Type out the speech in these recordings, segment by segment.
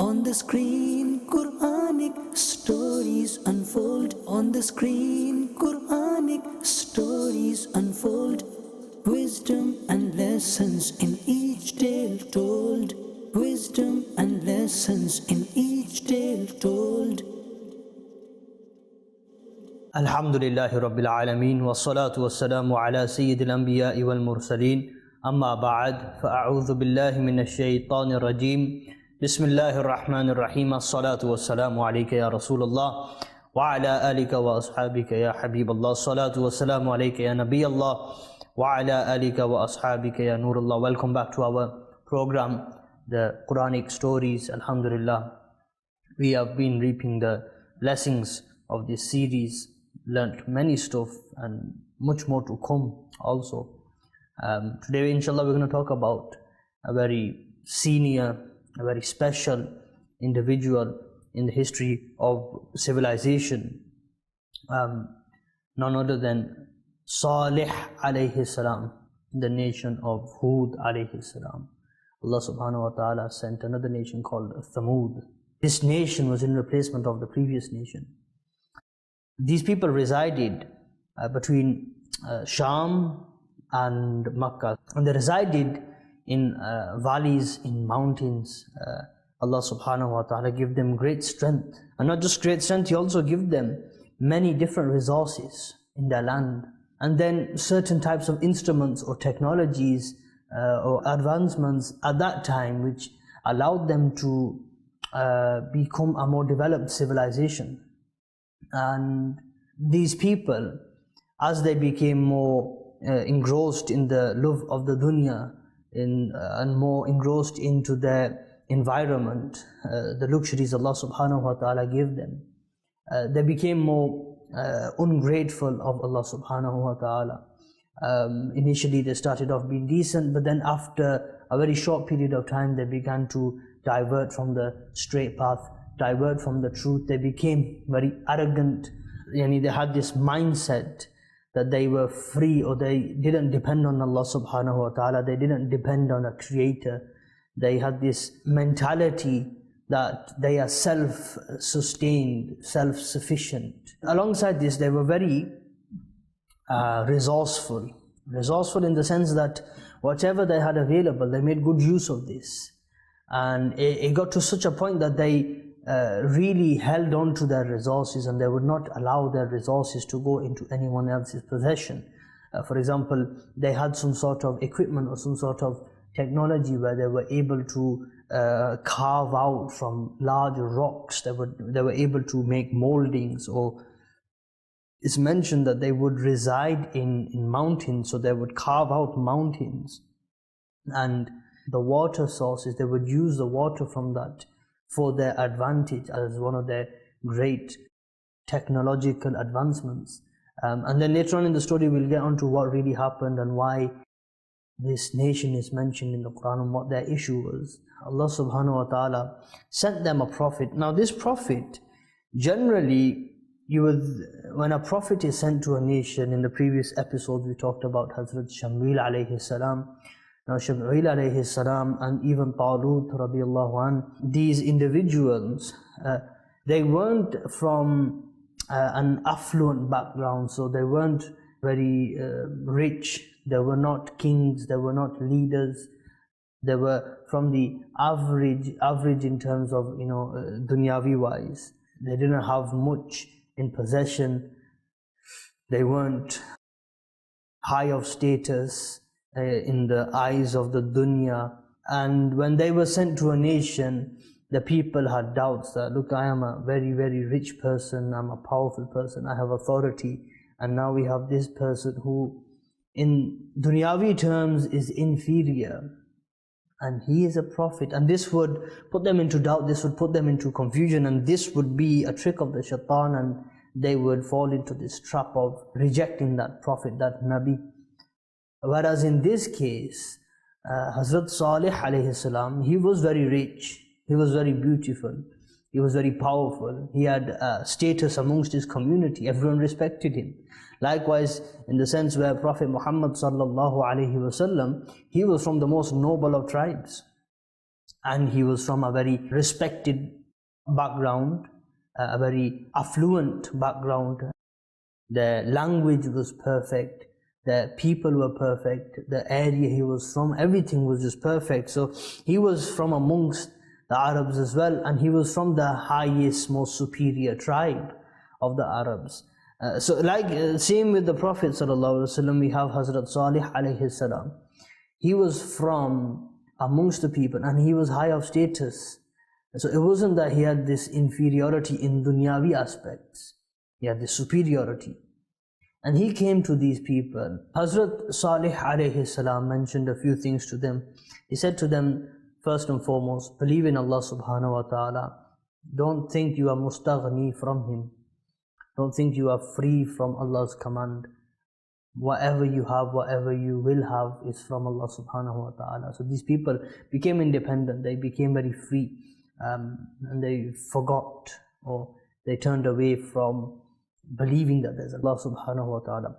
On the screen, Quranic stories unfold. On the screen, Quranic stories unfold. Wisdom and lessons in each tale told. Wisdom and lessons in each tale told. Alhamdulillahi Rabbil Alameen wa salatu wa salamu ala Sayyidil Anbiya'i wal Mursaleen. Amma ba'ad, fa'a'udhu billahi minash shaytanir rajeem. Bismillahir Rahmanir Rahim. As-salatu wa salamu alayka ya Rasulullah wa ala alika wa ashabika ya Habiballah. As-salatu wa salamu alayka ya Nabiyallah wa ala alika wa ashabika ya Nurullah. Welcome back to our program, the Quranic stories. Alhamdulillah, we have been reaping the blessings of this series, learnt many stuff and much more to come also. Today inshallah we're going to talk about a very senior, a very special individual in the history of civilization, none other than Salih alayhi salam, the nation of Hud alayhi salam. Allah subhanahu wa ta'ala sent another nation called Thamud. This nation was in replacement of the previous nation. These people resided between Sham and Makkah, and they resided in valleys, in mountains. Allah subhanahu wa ta'ala gave them great strength, and not just great strength, He also gave them many different resources in their land, and then certain types of instruments or technologies or advancements at that time which allowed them to become a more developed civilization. And these people, as they became more engrossed in the love of the dunya and more engrossed into their environment, the luxuries Allah subhanahu wa ta'ala gave them, they became more ungrateful of Allah subhanahu wa ta'ala. Initially they started off being decent, but then after a very short period of time they began to divert from the straight path, divert from the truth. They became very arrogant. They had this mindset that they were free, or they didn't depend on Allah subhanahu wa ta'ala, they didn't depend on a creator. They had this mentality that they are self-sustained, self-sufficient. Alongside this, they were very resourceful in the sense that whatever they had available, they made good use of this. And it got to such a point that they really held on to their resources, and they would not allow their resources to go into anyone else's possession. For example, they had some sort of equipment or some sort of technology where they were able to carve out from large rocks. They were able to make moldings, or it's mentioned that they would reside in mountains, so they would carve out mountains, and the water sources, they would use the water from that for their advantage as one of their great technological advancements. And then later on in the story we'll get on to what really happened and why this nation is mentioned in the Quran and what their issue was. Allah subhanahu wa ta'ala sent them a prophet. Now this prophet, generally when a prophet is sent to a nation, in the previous episode we talked about Hazrat Shamil alayhi salam. Now Shamil alayhi salam and even Talut radiallahu an, these individuals, they weren't from an affluent background, so they weren't very rich, they were not kings, they were not leaders, they were from the average in terms of dunyavi wise. They didn't have much in possession, they weren't high of status in the eyes of the dunya. And when they were sent to a nation, the people had doubts that, look, I am a very, very rich person, I'm a powerful person, I have authority, and now we have this person who in dunyavi terms is inferior, and he is a prophet. And this would put them into doubt, this would put them into confusion, and this would be a trick of the shaitan, and they would fall into this trap of rejecting that prophet, that Nabi. Whereas in this case, Hazrat Salih alayhi salam, he was very rich, he was very beautiful, he was very powerful, he had status amongst his community, everyone respected him. Likewise, in the sense where Prophet Muhammad sallallahu alaihi wasallam, he was from the most noble of tribes. and he was from a very respected background, a very affluent background. The language was perfect, the people were perfect, the area he was from, everything was just perfect. So he was from amongst the Arabs as well, and he was from the highest, most superior tribe of the Arabs. Same with the Prophet ﷺ, we have Hazrat Salih alayhi salam. He was from amongst the people and he was high of status. So it wasn't that he had this inferiority in dunyavi aspects, he had this superiority. And he came to these people. Hazrat Salih alayhi salam mentioned a few things to them. He said to them, first and foremost, believe in Allah subhanahu wa ta'ala. Don't think you are mustaghni from Him. Don't think you are free from Allah's command. Whatever you have, whatever you will have is from Allah subhanahu wa ta'ala. So these people became independent, they became very free, and they forgot, or they turned away from believing that there's Allah subhanahu wa ta'ala.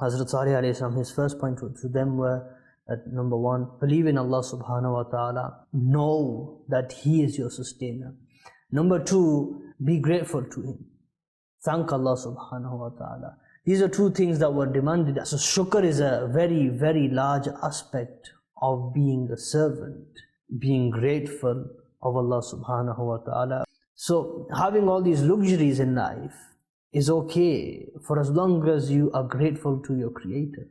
Hazrat Salih alayhi salam, his first point to them were that number one, believe in Allah subhanahu wa ta'ala, know that He is your sustainer. Number two, be grateful to Him. Thank Allah subhanahu wa ta'ala. These are two things that were demanded. So shukr is a very, very large aspect of being a servant, being grateful of Allah subhanahu wa ta'ala. So having all these luxuries in life is okay for as long as you are grateful to your Creator.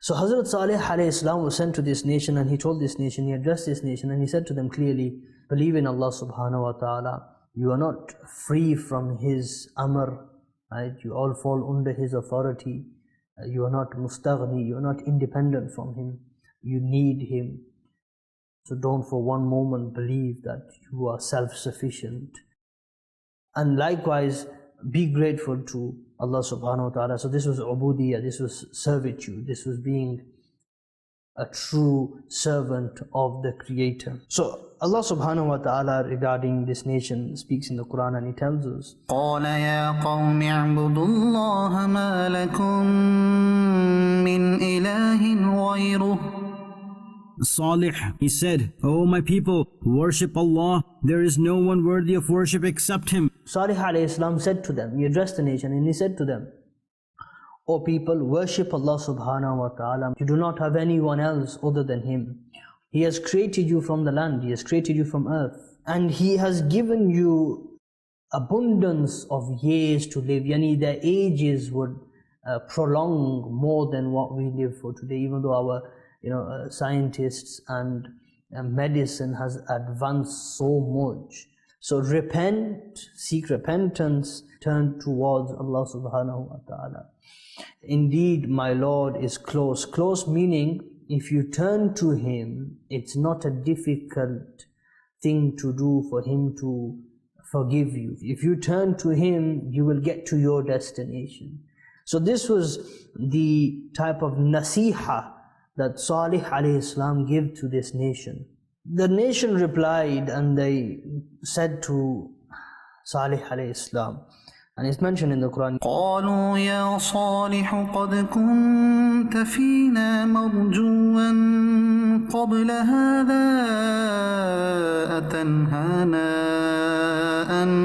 So Hazrat Salih alayhi salam was sent to this nation, and he told this nation, he addressed this nation, and he said to them clearly, believe in Allah subhanahu wa ta'ala. You are not free from His amr, right? You all fall under His authority. You are not mustaghni, you are not independent from Him. You need Him. So don't for one moment believe that you are self-sufficient. And likewise, be grateful to Allah subhanahu wa ta'ala. So this was ubudiyah, this was servitude, this was being a true servant of the Creator. So Allah subhanahu wa ta'ala regarding this nation speaks in the Quran, and He tells us, قَالَ يَا قَوْمِ اعْبُدُوا اللَّهَ مَا لَكُمْ مِنْ إِلَهٍ غَيْرُهُ. Salih, he said, O my people, worship Allah. There is no one worthy of worship except Him. Salih alayhi salam said to them, he addressed the nation and he said to them, O people, worship Allah subhanahu wa ta'ala. You do not have anyone else other than Him. He has created you from the land, He has created you from earth, and He has given you abundance of years to live. Yani their ages would prolong more than what we live for today, even though our scientists and medicine has advanced so much. So repent, seek repentance, turn towards Allah subhanahu wa ta'ala. Indeed, my Lord is close. Close meaning, if you turn to Him, it's not a difficult thing to do for Him to forgive you. If you turn to Him, you will get to your destination. So this was the type of nasiha that Salih alayhi salam gave to this nation. The nation replied and they said to Salih alayhi salam, and it's mentioned in the Quran, قَالُوا يَا صَالِحُ قَدْ كُنْتَ فِينَا مَرْجُوًّا قَبْلَ هَذَا أَتَنْهَانَا أَن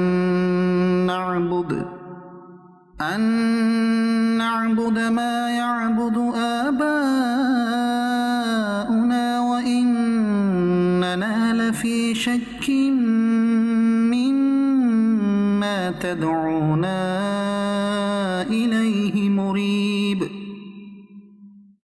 نَعْبُدَ مَا يَعْبُدُ آبَاؤُنَا وَإِنَّنَا لَفِي شَكٍّ مِّمَّا تَدْعُونَا إِلَيْهِ مُرِيبٍ.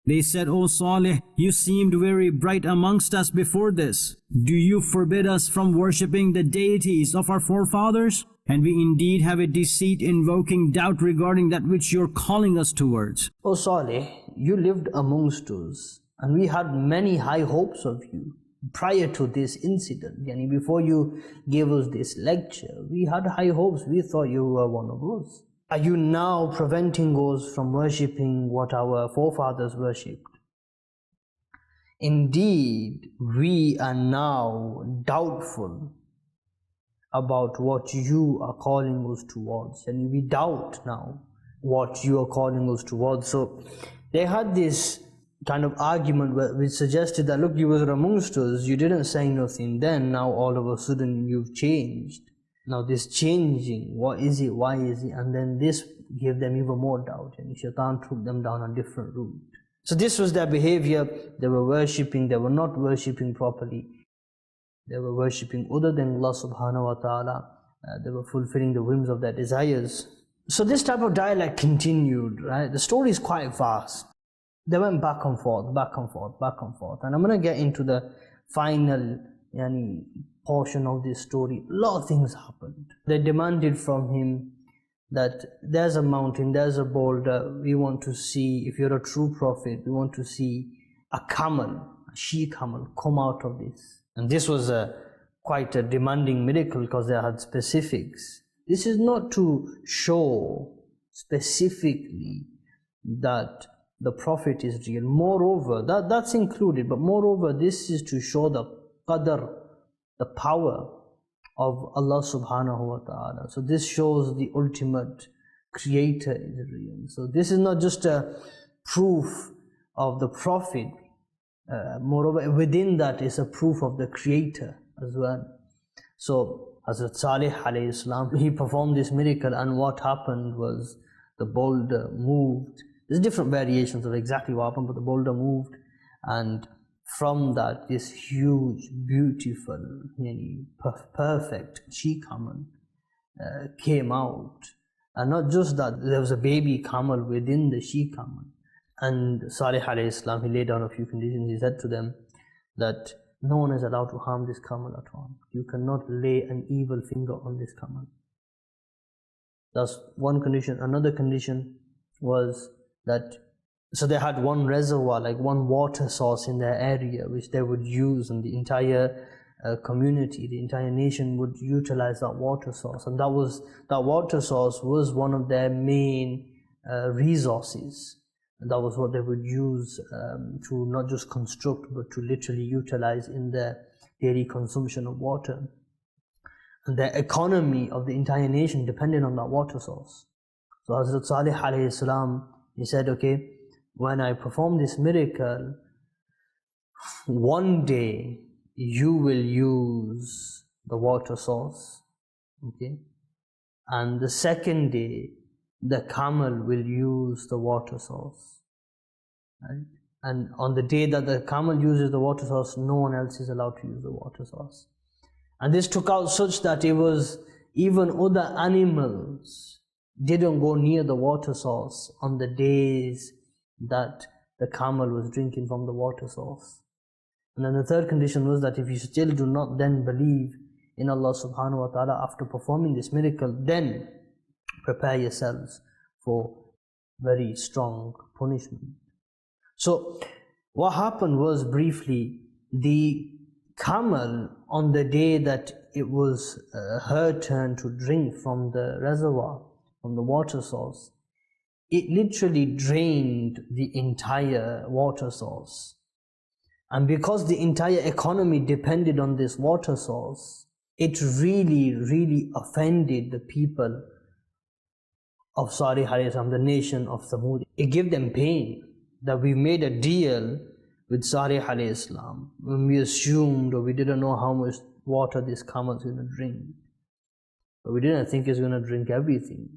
They said, O Salih, you seemed very bright amongst us before this. Do you forbid us from worshipping the deities of our forefathers? And we indeed have a deceit invoking doubt regarding that which you're calling us towards. O Salih, you lived amongst us, and we had many high hopes of you prior to this incident. Yani before you gave us this lecture, we had high hopes. We thought you were one of us. Are you now preventing us from worshipping what our forefathers worshipped? Indeed, we are now doubtful about what you are calling us towards, and we doubt now what you are calling us towards. So they had this kind of argument which suggested that, look, you were amongst us, you didn't say nothing then, now all of a sudden you've changed. Now this changing, what is it, why is it? And then this gave them even more doubt, and Shaitan took them down a different route. So this was their behavior. They were worshipping, they were not worshipping properly. They were worshipping other than Allah subhanahu wa ta'ala. They were fulfilling the whims of their desires. So this type of dialect continued, right? The story is quite vast. They went back and forth, back and forth, back and forth. And I'm going to get into the final portion of this story. A lot of things happened. They demanded from him that there's a mountain, there's a boulder, we want to see, if you're a true prophet, we want to see a camel, a she-camel come out of this. And this was quite a demanding miracle because they had specifics. This is not to show specifically that the prophet is real. Moreover, that's included, but moreover, this is to show the qadr, the power of Allah subhanahu wa ta'ala. So this shows the ultimate creator is real. So this is not just a proof of the prophet. Moreover, within that is a proof of the creator as well. So Hazrat Salih alayhi salam, he performed this miracle, and what happened was the boulder moved. There's different variations of exactly what happened, but the boulder moved, and from that, this huge, beautiful, perfect she-camel came out. And not just that, there was a baby camel within the she-camel. And Salih alayhi salam, he laid down a few conditions. He said to them that no one is allowed to harm this camel at all. You cannot lay an evil finger on this camel. That's one condition. Another condition was that, so they had one reservoir, like one water source in their area, which they would use, and the entire community, the entire nation would utilize that water source. And that water source was one of their main resources. And that was what they would use to not just construct, but to literally utilize in their daily consumption of water. And the economy of the entire nation depended on that water source. So Hazrat Salih alayhi salam, he said, okay, when I perform this miracle, one day you will use the water source, okay? And the second day, the camel will use the water source, right? And on the day that the camel uses the water source, no one else is allowed to use the water source. And this took out such that it was even other animals didn't go near the water source on the days that the camel was drinking from the water source. And then the third condition was that if you still do not then believe in Allah subhanahu wa ta'ala after performing this miracle, then prepare yourselves for very strong punishment. So what happened was, briefly, the camel, on the day that it was her turn to drink from the reservoir, from the water source, it literally drained the entire water source. And because the entire economy depended on this water source, it really, really offended the people of Salih alayhi salam, the nation of Thamud. It gave them pain that we made a deal with Salih alayhi salam when we assumed, or we didn't know how much water this camel is going to drink. But we didn't think it's going to drink everything.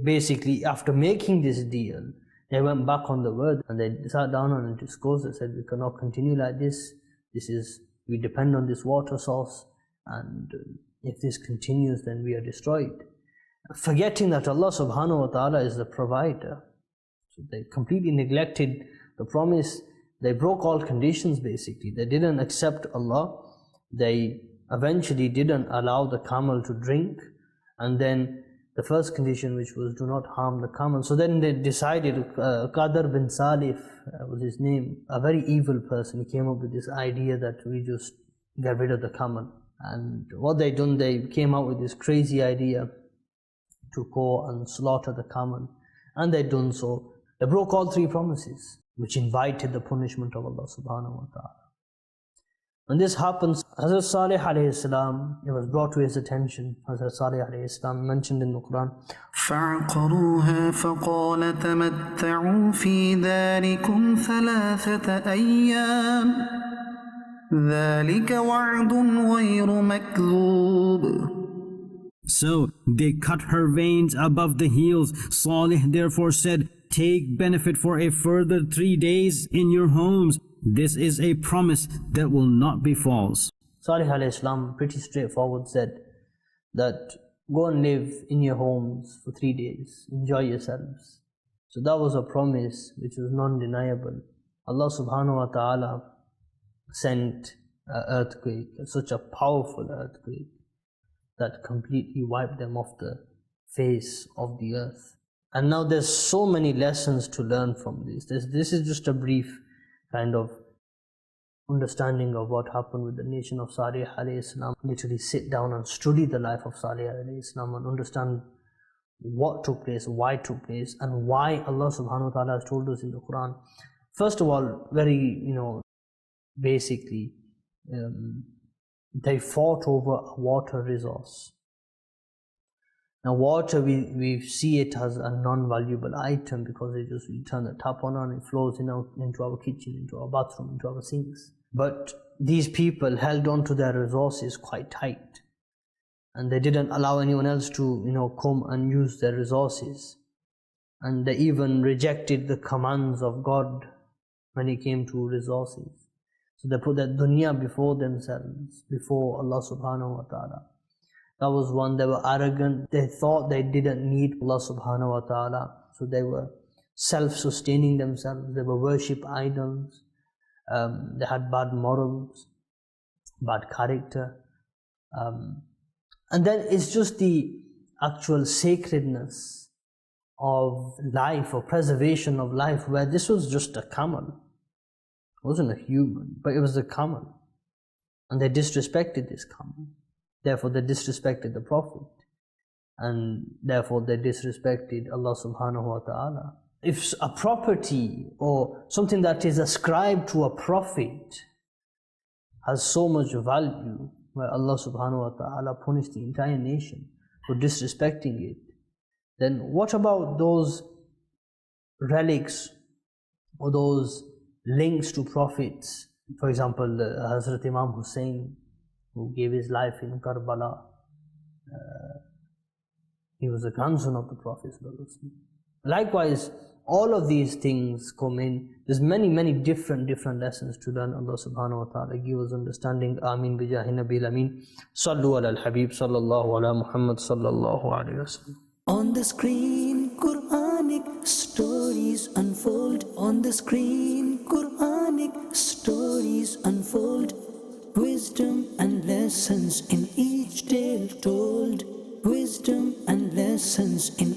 Basically, after making this deal, they went back on the word, and they sat down and discussed. They said, we cannot continue like this. We depend on this water source, and if this continues, then we are destroyed. Forgetting that Allah subhanahu wa ta'ala is the provider. So they completely neglected the promise. They broke all conditions, basically. They didn't accept Allah. They eventually didn't allow the camel to drink. And then the first condition, which was do not harm the camel. So then they decided, Qadr bin Salif was his name, a very evil person. He came up with this idea that we just get rid of the camel. And what they done, they came out with this crazy idea to go and slaughter the camel. And they done so. They broke all three promises, which invited the punishment of Allah subhanahu wa ta'ala. When this happens, Hazrat Salih alayhi salam, it was brought to his attention, Hazrat Salih alayhi salam mentioned in the Quran, فعقروها فقال تمتعوا في داركم 3 أيام ذلك وعد غير مكذوب. So they cut her veins above the heels. Salih therefore said, take benefit for a further 3 days in your homes. This is a promise that will not be false. Salih alayhi salam, pretty straightforward, said that go and live in your homes for 3 days, enjoy yourselves. So that was a promise which was non-deniable. Allah subhanahu wa ta'ala sent an earthquake, such a powerful earthquake, that completely wiped them off the face of the earth. And now there's so many lessons to learn from this. This is just a brief kind of understanding of what happened with the nation of Salih alayhi salam. Literally sit down and study the life of Salih alayhi salam and understand what took place, why it took place, and why Allah subhanahu wa ta'ala has told us in the Quran. First of all, very, basically, they fought over a water resource. Now water, we see it as a non-valuable item because we turn the tap on and it flows into our kitchen, into our bathroom, into our sinks. But these people held on to their resources quite tight, and they didn't allow anyone else to come and use their resources. And they even rejected the commands of God when it came to resources. So they put that dunya before themselves, before Allah subhanahu wa ta'ala. That was one. They were arrogant. They thought they didn't need Allah subhanahu wa ta'ala. So they were self-sustaining themselves. They were worship idols. They had bad morals, bad character. And then it's just the actual sacredness of life or preservation of life, where this was just a camel. It wasn't a human, but it was a camel. And they disrespected this camel. Therefore they disrespected the Prophet. And therefore they disrespected Allah subhanahu wa ta'ala. If a property or something that is ascribed to a Prophet has so much value, where Allah subhanahu wa ta'ala punished the entire nation for disrespecting it, then what about those relics or those links to prophets? For example, Hazrat Imam Hussein, who gave his life in Karbala, he was a grandson of the Prophet. Likewise, all of these things come in. There's many different lessons to learn. Allah subhanahu wa ta'ala give us understanding. Ameen bi jahi nabil ameen. Sallu ala al-habib sallallahu ala Muhammad sallallahu alayhi wa sallam. On the screen, Quranic stories unfold. On the screen, Quranic stories unfold. Wisdom and lessons in each tale told. Wisdom and lessons in